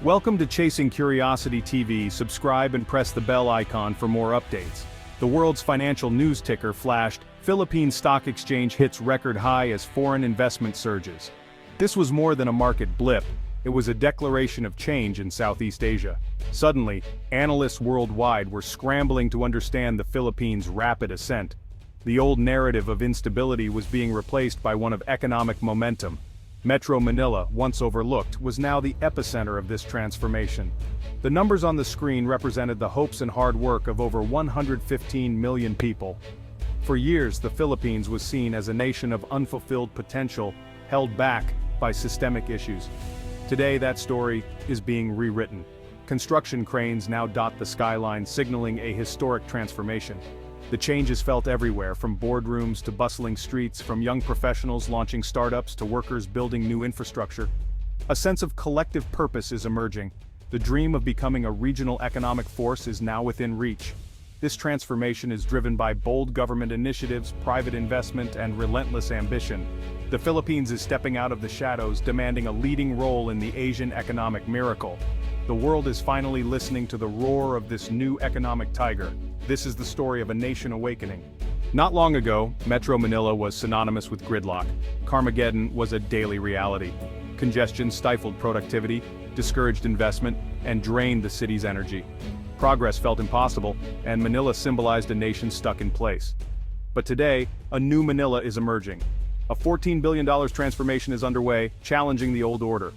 Welcome to Chasing Curiosity TV. Subscribe and press the bell icon for more updates. The world's financial news ticker flashed, Philippine Stock Exchange hits record high as foreign investment surges. This was more than a market blip, it was a declaration of change in Southeast Asia. Suddenly, analysts worldwide were scrambling to understand the Philippines' rapid ascent. The old narrative of instability was being replaced by one of economic momentum. Metro Manila, once overlooked, was now the epicenter of this transformation. The numbers on the screen represented the hopes and hard work of over 115 million people. For years, the Philippines was seen as a nation of unfulfilled potential, held back by systemic issues. Today, that story is being rewritten. Construction cranes now dot the skyline, signaling a historic transformation. The change is felt everywhere, from boardrooms to bustling streets, from young professionals launching startups to workers building new infrastructure. A sense of collective purpose is emerging. The dream of becoming a regional economic force is now within reach. This transformation is driven by bold government initiatives, private investment, and relentless ambition. The Philippines is stepping out of the shadows, demanding a leading role in the Asian economic miracle. The world is finally listening to the roar of this new economic tiger. This is the story of a nation awakening. Not long ago, Metro Manila was synonymous with gridlock. Carmageddon was a daily reality. Congestion stifled productivity, discouraged investment, and drained the city's energy. Progress felt impossible, and Manila symbolized a nation stuck in place. But today, a new Manila is emerging. A $14 billion transformation is underway, challenging the old order.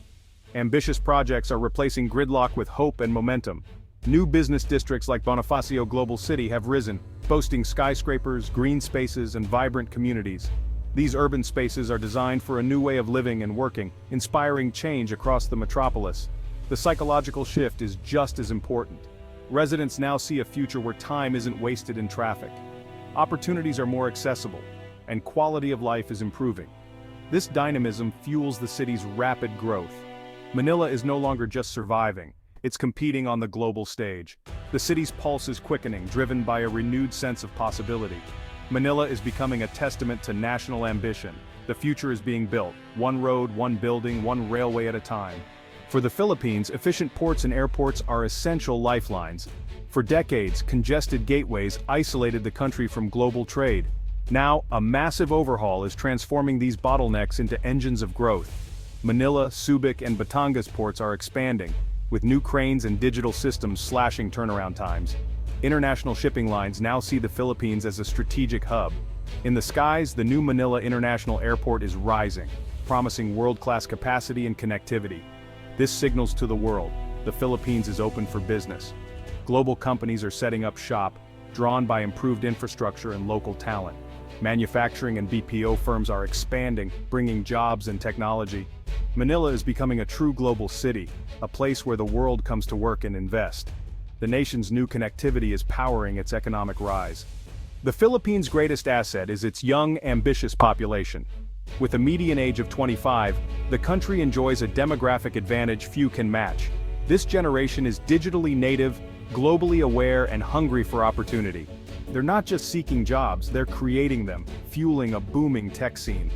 Ambitious projects are replacing gridlock with hope and momentum. New business districts like Bonifacio Global City have risen, boasting skyscrapers, green spaces, and vibrant communities. These urban spaces are designed for a new way of living and working, inspiring change across the metropolis. The psychological shift is just as important. Residents now see a future where time isn't wasted in traffic. Opportunities are more accessible, and quality of life is improving. This dynamism fuels the city's rapid growth. Manila is no longer just surviving, it's competing on the global stage. The city's pulse is quickening, driven by a renewed sense of possibility. Manila is becoming a testament to national ambition. The future is being built, one road, one building, one railway at a time. For the Philippines, efficient ports and airports are essential lifelines. For decades, congested gateways isolated the country from global trade. Now, a massive overhaul is transforming these bottlenecks into engines of growth. Manila, Subic, and Batangas ports are expanding, with new cranes and digital systems slashing turnaround times. International shipping lines now see the Philippines as a strategic hub. In the skies, the new Manila International Airport is rising, promising world-class capacity and connectivity. This signals to the world, the Philippines is open for business. Global companies are setting up shop, drawn by improved infrastructure and local talent. Manufacturing and BPO firms are expanding, bringing jobs and technology. Manila is becoming a true global city, a place where the world comes to work and invest. The nation's new connectivity is powering its economic rise. The Philippines' greatest asset is its young, ambitious population. With a median age of 25, the country enjoys a demographic advantage few can match. This generation is digitally native, globally aware, and hungry for opportunity. They're not just seeking jobs, they're creating them, fueling a booming tech scene.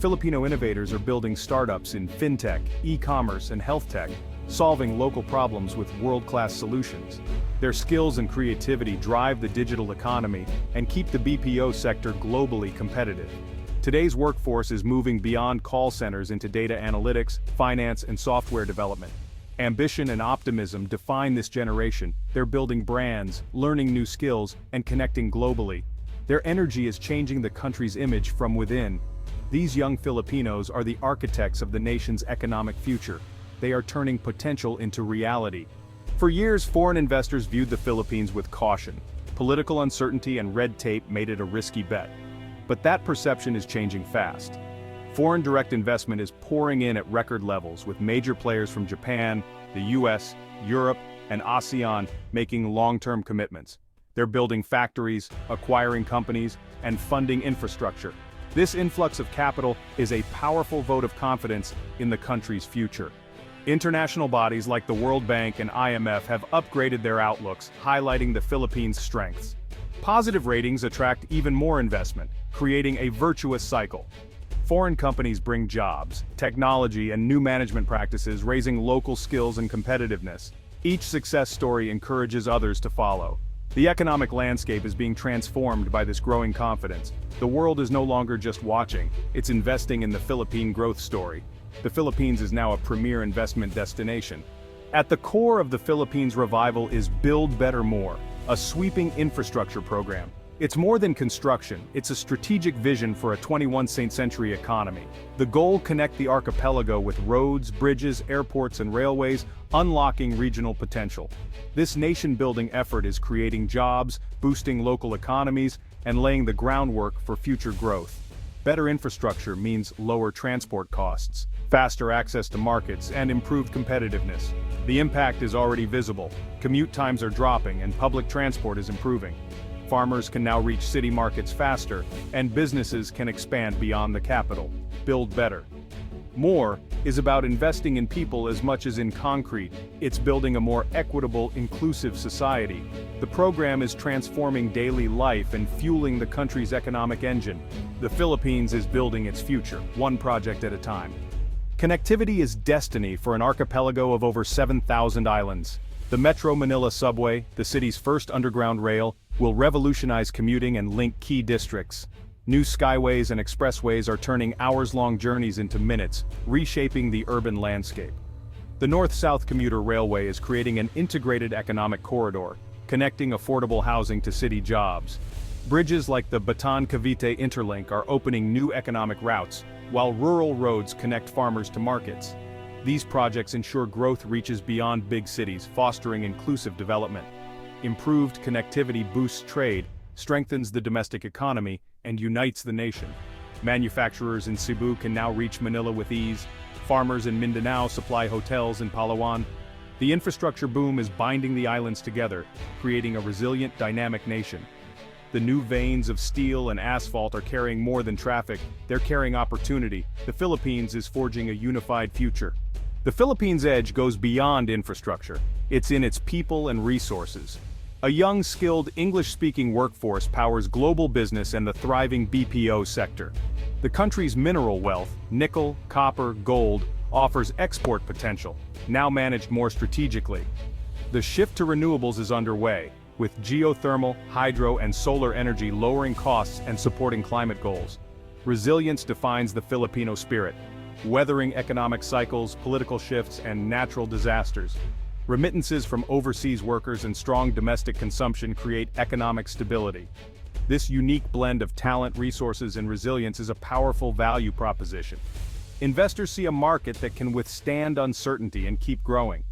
Filipino innovators are building startups in fintech, e-commerce, and health tech, solving local problems with world-class solutions. Their skills and creativity drive the digital economy and keep the BPO sector globally competitive. Today's workforce is moving beyond call centers into data analytics, finance, and software development. Ambition and optimism define this generation. They're building brands, learning new skills, and connecting globally. Their energy is changing the country's image from within. These young Filipinos are the architects of the nation's economic future. They are turning potential into reality. For years, foreign investors viewed the Philippines with caution. Political uncertainty and red tape made it a risky bet. But that perception is changing fast. Foreign direct investment is pouring in at record levels, with major players from Japan, the US, Europe, and ASEAN making long-term commitments. They're building factories, acquiring companies, and funding infrastructure. This influx of capital is a powerful vote of confidence in the country's future. International bodies like the World Bank and IMF have upgraded their outlooks, highlighting the Philippines' strengths. Positive ratings attract even more investment, creating a virtuous cycle. Foreign companies bring jobs, technology, and new management practices, raising local skills and competitiveness. Each success story encourages others to follow. The economic landscape is being transformed by this growing confidence. The world is no longer just watching, it's investing in the Philippine growth story. The Philippines is now a premier investment destination. At the core of the Philippines revival is Build Better More, a sweeping infrastructure program. It's more than construction, it's a strategic vision for a 21st century economy. The goal: connect the archipelago with roads, bridges, airports, and railways, unlocking regional potential. This nation-building effort is creating jobs, boosting local economies, and laying the groundwork for future growth. Better infrastructure means lower transport costs, faster access to markets, and improved competitiveness. The impact is already visible. Commute times are dropping and public transport is improving. Farmers can now reach city markets faster, and businesses can expand beyond the capital. Build better. More is about investing in people as much as in concrete. It's building a more equitable, inclusive society. The program is transforming daily life and fueling the country's economic engine. The Philippines is building its future, one project at a time. Connectivity is destiny for an archipelago of over 7,000 islands. The Metro Manila subway, the city's first underground rail, will revolutionize commuting and link key districts. New skyways and expressways are turning hours-long journeys into minutes, reshaping the urban landscape. The North-South commuter railway is creating an integrated economic corridor, connecting affordable housing to city jobs. Bridges like the Bataan-Cavite interlink are opening new economic routes, while rural roads connect farmers to markets. These projects ensure growth reaches beyond big cities, fostering inclusive development. Improved connectivity boosts trade, strengthens the domestic economy, and unites the nation. Manufacturers in Cebu can now reach Manila with ease. Farmers in Mindanao supply hotels in Palawan. The infrastructure boom is binding the islands together, creating a resilient, dynamic nation. The new veins of steel and asphalt are carrying more than traffic, they're carrying opportunity. The Philippines is forging a unified future. The Philippines' edge goes beyond infrastructure. It's in its people and resources. A young, skilled, English-speaking workforce powers global business and the thriving BPO sector. The country's mineral wealth, nickel, copper, gold, offers export potential, now managed more strategically. The shift to renewables is underway, with geothermal, hydro, and solar energy lowering costs and supporting climate goals. Resilience defines the Filipino spirit, weathering economic cycles, political shifts, and natural disasters. Remittances from overseas workers and strong domestic consumption create economic stability. This unique blend of talent, resources, and resilience is a powerful value proposition. Investors see a market that can withstand uncertainty and keep growing.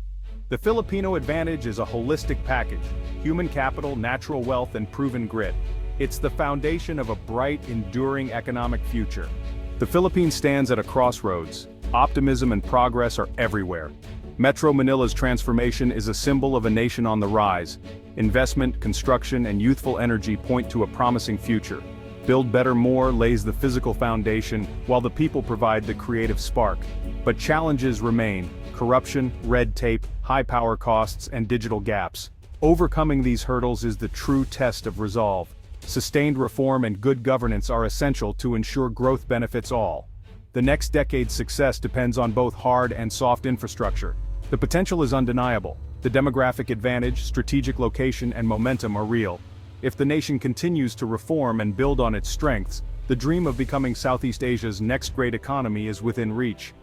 The Filipino advantage is a holistic package: human capital, natural wealth, and proven grit. It's the foundation of a bright, enduring economic future. The Philippines stands at a crossroads. Optimism and progress are everywhere. Metro Manila's transformation is a symbol of a nation on the rise. Investment, construction, and youthful energy point to a promising future. Build Better More lays the physical foundation, while the people provide the creative spark. But challenges remain: corruption, red tape, high power costs, and digital gaps. Overcoming these hurdles is the true test of resolve. Sustained reform and good governance are essential to ensure growth benefits all. The next decade's success depends on both hard and soft infrastructure. The potential is undeniable. The demographic advantage, strategic location, and momentum are real. If the nation continues to reform and build on its strengths, the dream of becoming Southeast Asia's next great economy is within reach.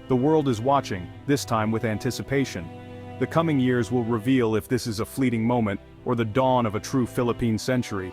The world is watching, this time with anticipation. The coming years will reveal if this is a fleeting moment or the dawn of a true Philippine century.